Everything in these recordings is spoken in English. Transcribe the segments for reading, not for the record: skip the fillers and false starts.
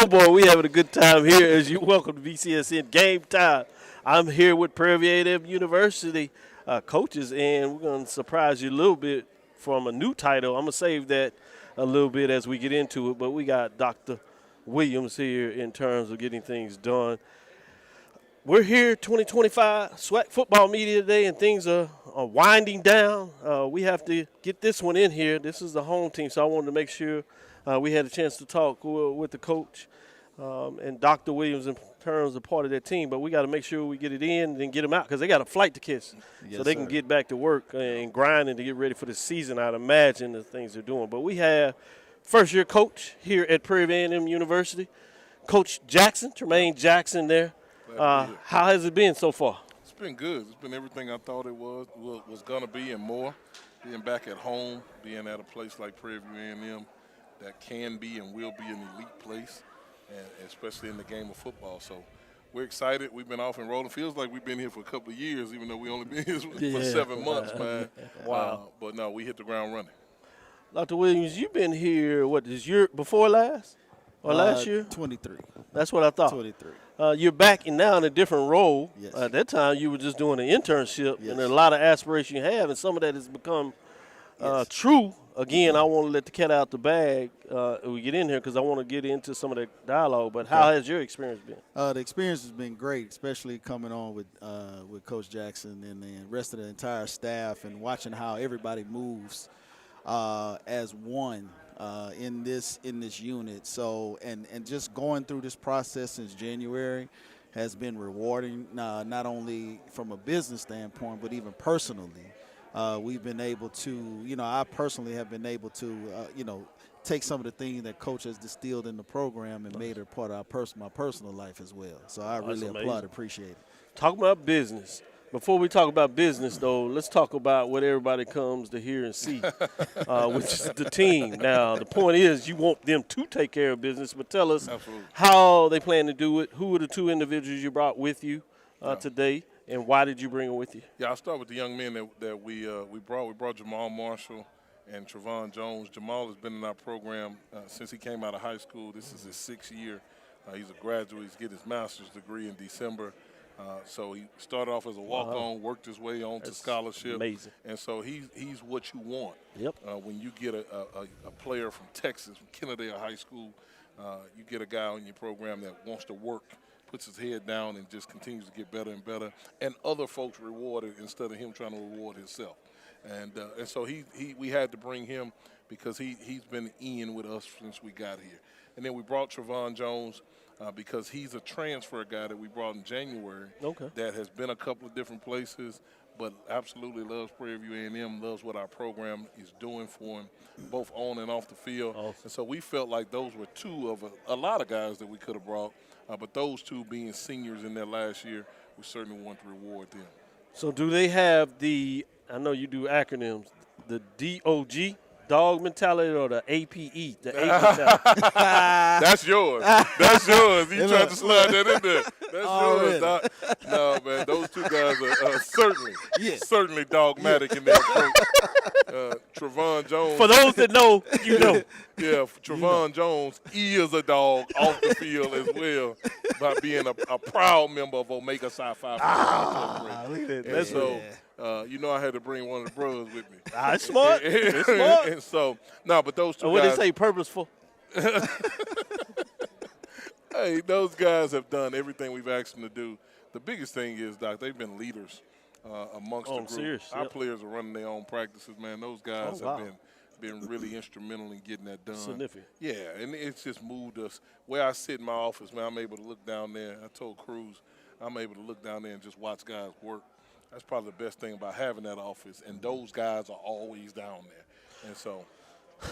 Oh, boy, we having a good time here as you welcome to BCSN Game Time. I'm here with Prairie View A&M University coaches, and we're going to surprise you a little bit from a new title. I'm going to save that a little bit as we get into it, but we got Dr. Williams here in terms of getting things done. We're here, 2025 SWAC football media today, and things are winding down. We have to get this one in here. This is the home team, so I wanted to make sure we had a chance to talk with the coach and Dr. Williams in terms of part of that team. But we got to make sure we get it in and then get them out because they got a flight to catch, so they can get back to work and grinding to get ready for the season. I'd imagine the things they're doing. But we have first-year coach here at Prairie View A&M University, Coach Jackson, Tremaine Jackson there. How has it been so far? It's been good. It's been everything I thought it was going to be and more. Being back at home, being at a place like Prairie View A&M that can be and will be an elite place, and especially in the game of football. So we're excited. We've been off and rolling. Feels like we've been here for a couple of years, even though we only been here for 7 months, man. Wow. But no, we hit the ground running. Dr. Williams, you've been here, what, this year before last? Or last year? 23. That's what I thought. 23. You're back now in a different role. Yes. At that time, you were just doing an internship, and a lot of aspiration you have, and some of that has become true. Again, I want to let the cat out the bag we get in here because I want to get into some of the dialogue. But how has your experience been? The experience has been great, especially coming on with Coach Jackson and the rest of the entire staff and watching how everybody moves as one. In this unit, so and just going through this process since January has been rewarding, not only from a business standpoint but even personally. We've been able to, I personally have been able to, take some of the things that Coach has distilled in the program and made it a part of my personal life as well. So I really appreciate it. Talk about business. Before we talk about business, though, let's talk about what everybody comes to hear and see, which is the team. Now, the point is you want them to take care of business, but tell us how they plan to do it. Who are the two individuals you brought with you today, and why did you bring them with you? Yeah, I'll start with the young men that we brought. We brought Jamal Marshall and Trevon Jones. Jamal has been in our program since he came out of high school. This is his 6th year. He's a graduate. He's getting his master's degree in December. So he started off as a walk-on, worked his way on to scholarship. Amazing. And so he's what you want. Yep. When you get a player from Texas, from Kennedale High School, you get a guy on your program that wants to work, puts his head down, and just continues to get better and better. And other folks rewarded instead of him trying to reward himself. And so we had to bring him because he's been in with us since we got here. And then we brought Trevon Jones. Because he's a transfer guy that we brought in January that has been a couple of different places, but absolutely loves Prairie View A&M, loves what our program is doing for him, both on and off the field. Awesome. And so we felt like those were two of a lot of guys that we could have brought, but those two being seniors in their last year, we certainly want to reward them. So do they have I know you do acronyms, the DOG? Dog mentality or the APE, the A mentality? That's yours. That's yours. You tried to slide that in there. That's yours, Doc. No, man, those two guys are certainly dogmatic in their approach. Trevon Jones. For those that know, you know. Yeah, Trevon Jones is a dog off the field as well by being a proud member of Omega Psi Phi. Look at that. So, I had to bring one of the brothers with me. It's smart. It's smart. And so, but those two guys. What did they say, purposeful? Hey, those guys have done everything we've asked them to do. The biggest thing is, Doc, they've been leaders amongst the group. Serious? Our players are running their own practices, man. Those guys have been really instrumental in getting that done. Significant. Yeah, and it's just moved us. Where I sit in my office, man, I'm able to look down there. I told Cruz, I'm able to look down there and just watch guys work. That's probably the best thing about having that office, and those guys are always down there. And so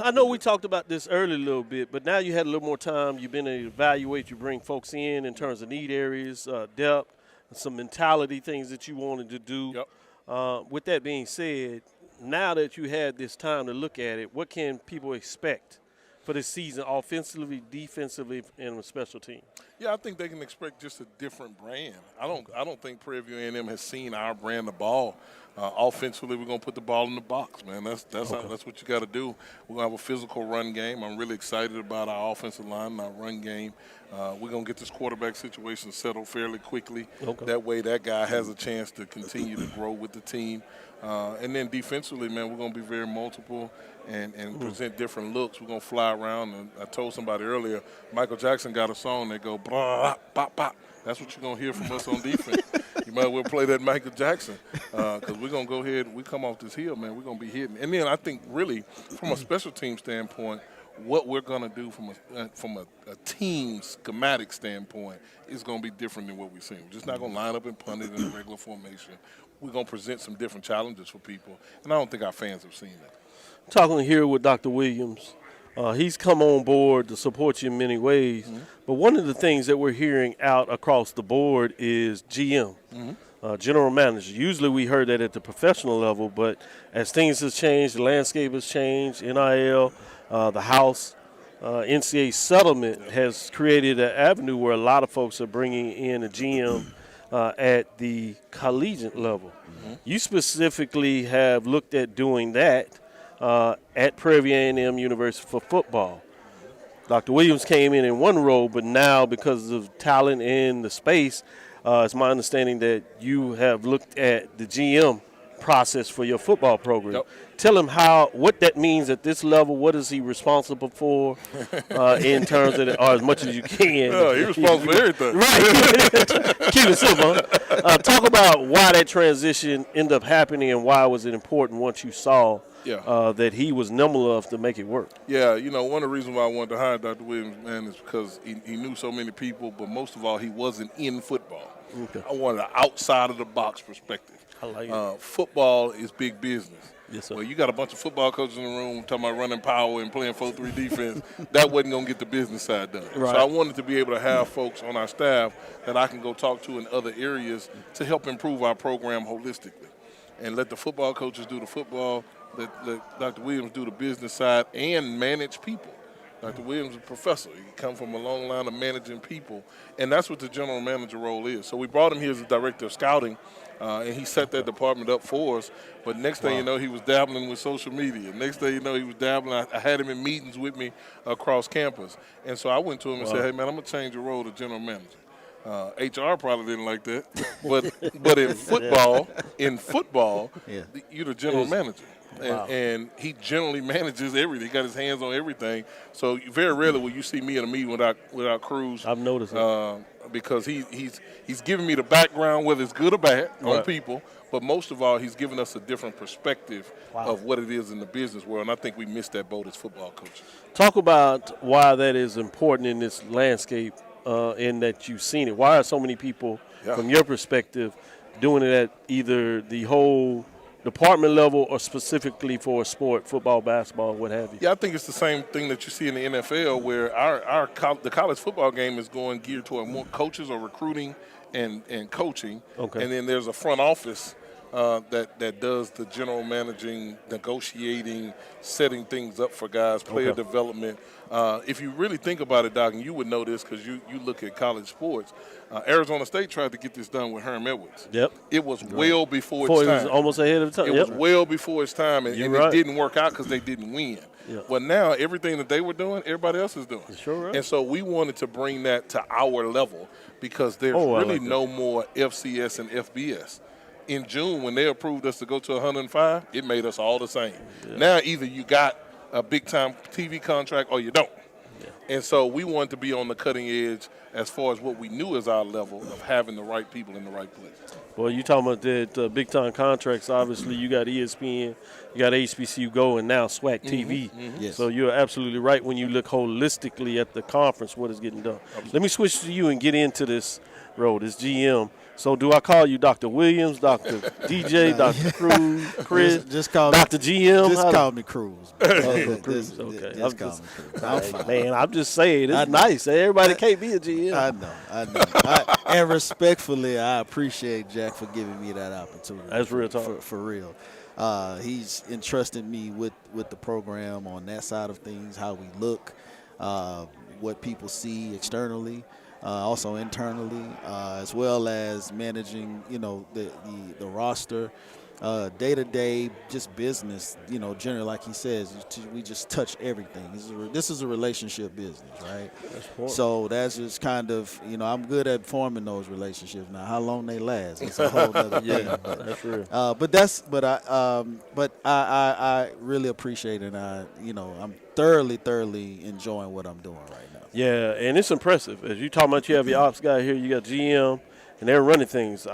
I know we talked about this earlier a little bit, but now you had a little more time. You've been able to evaluate. You bring folks in terms of need areas, depth, some mentality things that you wanted to do. Yep. With that being said, now that you had this time to look at it, what can people expect for this season offensively, defensively, and with special team? Yeah, I think they can expect just a different brand. I don't think Prairie View A&M has seen our brand of ball Offensively, we're going to put the ball in the box, man. That's what you got to do. We're going to have a physical run game. I'm really excited about our offensive line and our run game. We're going to get this quarterback situation settled fairly quickly. Okay. That way that guy has a chance to continue to grow with the team. And then defensively, man, we're going to be very multiple and present different looks. We're going to fly around. And I told somebody earlier, Michael Jackson got a song that go, blah, bop, bop. That's what you're going to hear from us on defense. You might well play that Michael Jackson because we're going to go ahead and we come off this hill, man. We're going to be hitting. And then I think really from a special team standpoint, what we're going to do from a team schematic standpoint is going to be different than what we've seen. We're just not going to line up and punt it in a regular formation. We're going to present some different challenges for people, and I don't think our fans have seen that. Talking here with Dr. Williams. He's come on board to support you in many ways, but one of the things that we're hearing out across the board is GM, general manager. Usually we heard that at the professional level, but as things have changed, the landscape has changed, NIL, the House, NCAA settlement has created an avenue where a lot of folks are bringing in a GM at the collegiate level. You specifically have looked at doing that at Prairie View A&M University for football. Dr. Williams came in one role, but now because of talent in the space, it's my understanding that you have looked at the GM process for your football program. Yep. Tell him what that means at this level. What is he responsible for in terms of, or as much as you can. Yeah, he's responsible for everything. Right. Keep it simple. Talk about why that transition ended up happening and why was it important once you saw that he was nimble enough to make it work. Yeah, one of the reasons why I wanted to hire Dr. Williams, man, is because he knew so many people, but most of all, he wasn't in football. Okay. I wanted an outside-of-the-box perspective. I like it. Football is big business. Yes, sir. Well, you got a bunch of football coaches in the room talking about running power and playing 4-3 defense. That wasn't going to get the business side done. Right. So I wanted to be able to have folks on our staff that I can go talk to in other areas to help improve our program holistically. And let the football coaches do the football, let Dr. Williams do the business side and manage people. Dr. Williams is a professor. He comes from a long line of managing people, and that's what the general manager role is. So we brought him here as the director of scouting, and he set that department up for us. But next thing you know, he was dabbling with social media. Next thing you know, he was dabbling. I had him in meetings with me across campus. And so I went to him and said, hey, man, I'm going to change your role to general manager. HR probably didn't like that. But in football, you're the general manager. And he generally manages everything. He got his hands on everything. So very rarely will you see me in a meeting without Cruz. I've noticed it. Because he's giving me the background, whether it's good or bad, on people. But most of all, he's giving us a different perspective of what it is in the business world. And I think we missed that boat as football coaches. Talk about why that is important in this landscape in that you've seen it. Why are so many people, from your perspective, doing it at either the whole department level or specifically for a sport, football, basketball, what have you? Yeah, I think it's the same thing that you see in the NFL where the college football game is geared toward more coaches or recruiting and coaching. Okay. And then there's a front office that does the general managing, negotiating, setting things up for guys, player development. If you really think about it, Doc, and you would know this because you look at college sports, Arizona State tried to get this done with Herm Edwards. Yep. It was well before its time. It was almost ahead of time. It was well before its time, and it didn't work out because they didn't win. Yep. But now everything that they were doing, everybody else is doing. Sure right. And so we wanted to bring that to our level because there's really no more FCS and FBS. In June, when they approved us to go to 105, it made us all the same. Yeah. Now either you got a big-time TV contract or you don't. Yeah. And so we wanted to be on the cutting edge as far as what we knew as our level of having the right people in the right place. Well, you talking about that big-time contracts. Obviously, you got ESPN, you got HBCU Go, and now SWAC TV. Yes. So you're absolutely right when you look holistically at the conference, what is getting done. Absolutely. Let me switch to you and get into this road, this GM. So do I call you Dr. Williams, Dr. DJ, Dr. Cruz, Chris, just call me Dr. GM? Just call me Cruz. Cruz, okay. Just call me Cruz. I'm fine. Man, I'm just saying, it's nice. Everybody can't be a GM. I know. And respectfully, I appreciate Jack for giving me that opportunity. That's real talk. For real. He's entrusted me with the program on that side of things, how we look, what people see externally. Also internally, as well as managing, the roster, day-to-day, just business, generally, like he says, we just touch everything. This is a relationship business, right? So that's just kind of, I'm good at forming those relationships. Now, how long they last, it's a whole other thing. But, that's real. But I really appreciate it. And I'm thoroughly enjoying what I'm doing right now. Yeah, and it's impressive. As you talking about, you have your ops guy here, you got GM, and they're running things.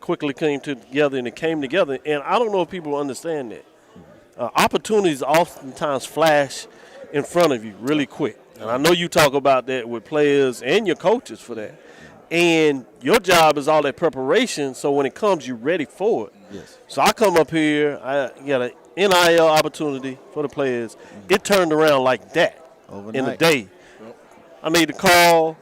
Quickly came together, and it came together. And I don't know if people understand that. Opportunities oftentimes flash in front of you really quick. And I know you talk about that with players and your coaches for that. And your job is all that preparation, so when it comes, you're ready for it. Yes. So I come up here, I got an NIL opportunity for the players. It turned around like that Overnight. in a day. I made the call.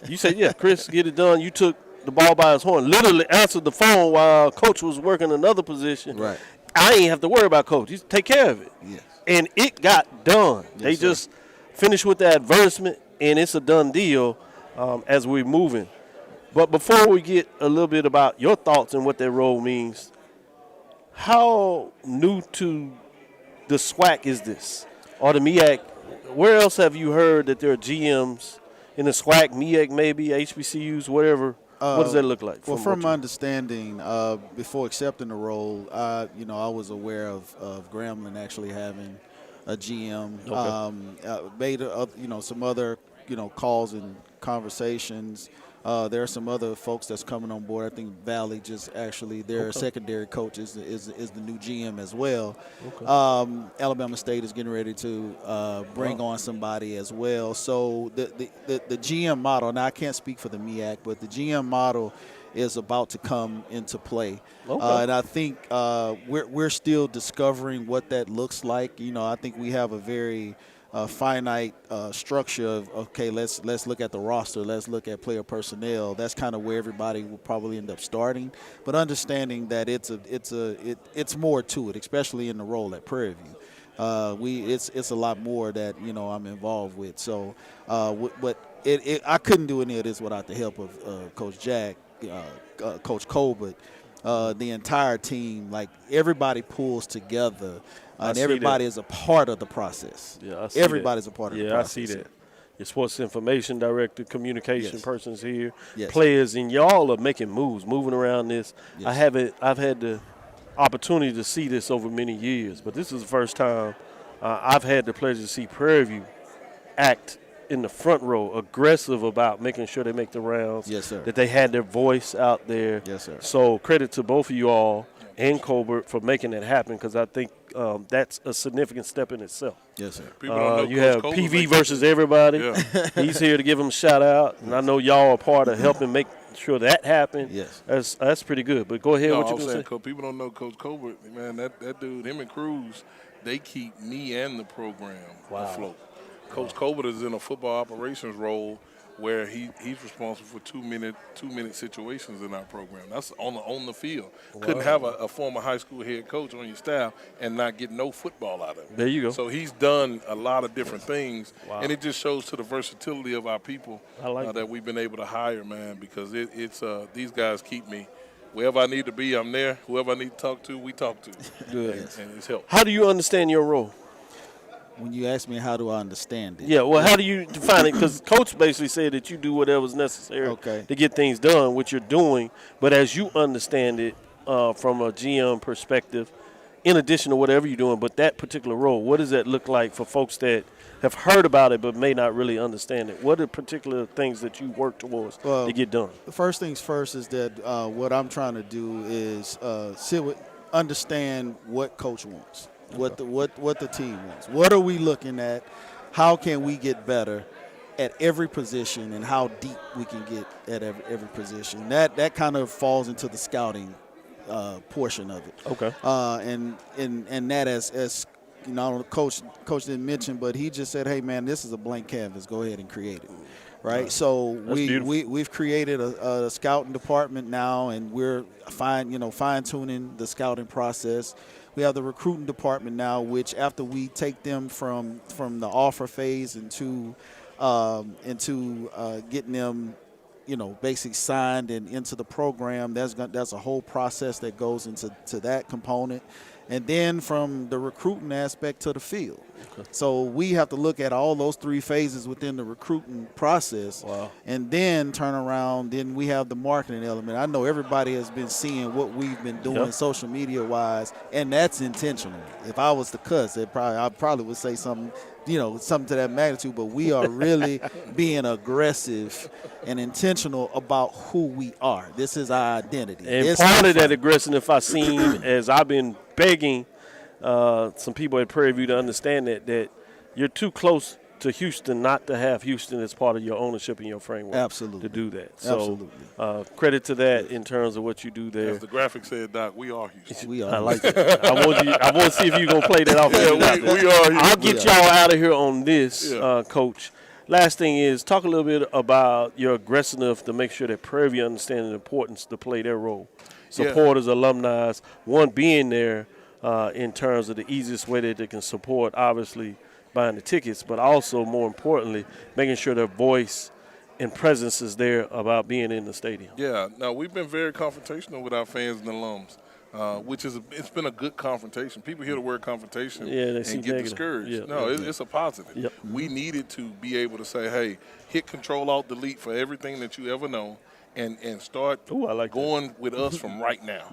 You said, yeah, Chris, get it done. You took the ball by his horn. Literally answered the phone while Coach was working another position. Right. I ain't have to worry about Coach. He take care of it. Yes. And it got done. Yes, they sir. just finished with the advertisement, and it's a done deal as we're moving. But before we get a little bit about your thoughts and what that role means, how new to the SWAC is this? Or the MEAC? Where else have you heard that there are GMs in the SWAC, MEAC maybe, HBCUs, whatever? What does that look like? Well, from my understanding, before accepting the role, I was aware of Grambling actually having a GM. Okay. Made some other calls and conversations. There are some other folks that's coming on board. I think Valley just actually their secondary coach is the new GM as well. Okay. Alabama State is getting ready to bring on somebody as well. So the GM model, now I can't speak for the MEAC, but the GM model is about to come into play. Okay. And I think we're still discovering what that looks like. I think we have a very finite structure of, okay, let's look at the roster, let's look at player personnel. That's kind of where everybody will probably end up starting, but understanding that it's more to it, especially in the role at Prairie View. It's a lot more that I'm involved with. So, but I couldn't do any of this without the help of Coach Jack, Coach Colbert, the entire team. Like, everybody pulls together. And everybody is a part of the process. Yeah, I see Everybody's a part of the process. Yeah, I see that. Your sports information director, communication person's here, Yes. players, and y'all are making moves, moving around this. Yes. I've had the opportunity to see this over many years, but this is the first time I've had the pleasure to see Prairie View act in the front row, aggressive about making sure they make the rounds. Yes, sir. That they had their voice out there. Yes, sir. So credit to both of you all and Colbert for making that happen, because I think that's a significant step in itself. Yes, sir. People don't know You Coach have Colbert PV makes versus everybody. Yeah. He's here to give him a shout out, and I know y'all are part of helping make sure that happened. Yes. That's pretty good. But go ahead. No, What you I'm gonna saying, say? people don't know Coach Colbert. Man, that dude, him and Cruz, they keep me and the program afloat. Coach Colbert is in a football operations role where he's responsible for two-minute situations in our program. That's on the field. Couldn't have a former high school head coach on your staff and not get no football out of it. There you go. So he's done a lot of different things, Wow. and it just shows to the versatility of our people I like that we've been able to hire, man, because it's these guys keep me. Wherever I need to be, I'm there. Whoever I need to talk to, we talk to. Good. And it's helped. How do you understand your role? When you ask me how do I understand it, Yeah, well, how do you define it? Because Coach basically said that you do whatever's necessary to get things done, which you're doing. But as you understand it from a GM perspective, in addition to whatever you're doing, but that particular role, what does that look like for folks that have heard about it but may not really understand it? What are particular things that you work towards to get done? The first things first is that what I'm trying to do is understand what Coach wants. What the team wants. What are we looking at? How can we get better at every position, and how deep we can get at every position? That kind of falls into the scouting portion of it. Okay. And that as you know, coach didn't mention, but he just said, "Hey man, this is a blank canvas. Go ahead and create it." Right. So we've created a scouting department now, and we're fine tuning the scouting process. We have the recruiting department now, which after we take them from the offer phase into getting them basically signed and into the program. There's a whole process that goes into that component. And then from the recruiting aspect to the field. Okay. So we have to look at all those 3 phases within the recruiting process. Wow. And then turn around. Then we have the marketing element. I know everybody has been seeing what we've been doing social media-wise, and that's intentional. If I was to cuss, I probably would say something to that magnitude, but we are really being aggressive and intentional about who we are. This is our identity. And part of that aggressiveness I've seen as I've been begging some people at Prairie View to understand that you're too close to Houston not to have Houston as part of your ownership and your framework. Absolutely. To do that. So, absolutely. Credit to that in terms of what you do there. As the graphic said, Doc, we are Houston. We are. I like that. I want to see if you're going to play that off. Yeah, we are Houston. I'll get y'all out of here on this, Coach. Last thing is, talk a little bit about your aggressiveness to make sure that Prairie View understands the importance to play their role. Supporters, alumni, one being there in terms of the easiest way that they can support, obviously, buying the tickets, but also, more importantly, making sure their voice and presence is there about being in the stadium. Yeah, now we've been very confrontational with our fans and alums, it's been a good confrontation. People hear the word confrontation and get discouraged. Yeah. No, it's a positive. Yep. We needed to be able to say, hey, hit Control-Alt-Delete for everything that you ever know. And start going with us from right now.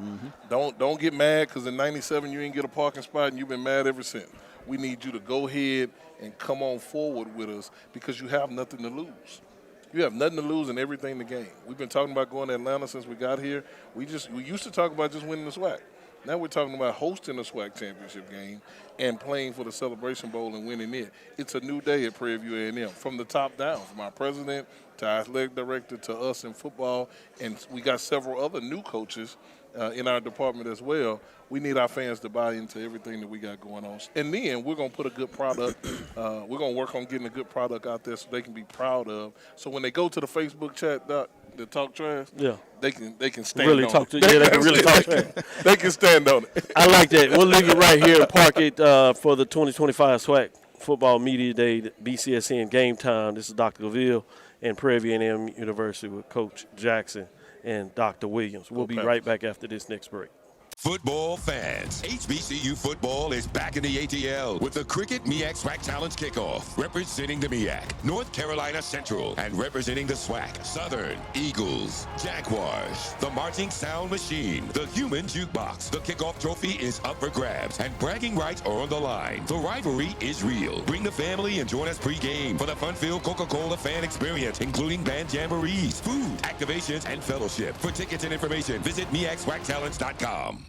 Don't get mad because in '97 you didn't get a parking spot and you've been mad ever since. We need you to go ahead and come on forward with us because you have nothing to lose. You have nothing to lose and everything to gain. We've been talking about going to Atlanta since we got here. We used to talk about just winning the SWAC. Now we're talking about hosting a SWAC championship game and playing for the Celebration Bowl and winning it. It's a new day at Prairie View A&M from the top down, from our president to our athletic director to us in football, and we got several other new coaches in our department as well. We need our fans to buy into everything that we got going on. And then we're going to put a good product, we're going to work on getting a good product out there so they can be proud of. So when they go to the Facebook chat, Doc, to talk trash, they can stand really on talk it. they can really talk trash. They can stand on it. I like that. We'll leave it right here and park it for the 2025 SWAC Football Media Day, BCSN Game Time. This is Dr. Cavil and Prairie View A&M University with Coach Jackson and Dr. Williams. We'll be right back after this next break. Football fans, HBCU football is back in the ATL with the Cricket MEAC SWAC Challenge Kickoff. Representing the MEAC, North Carolina Central, and representing the SWAC, Southern Eagles, Jaguars, the Marching Sound Machine, the Human Jukebox. The kickoff trophy is up for grabs, and bragging rights are on the line. The rivalry is real. Bring the family and join us pre-game for the fun-filled Coca-Cola fan experience, including band jamborees, food, activations, and fellowship. For tickets and information, visit MEACSWACchallenge.com.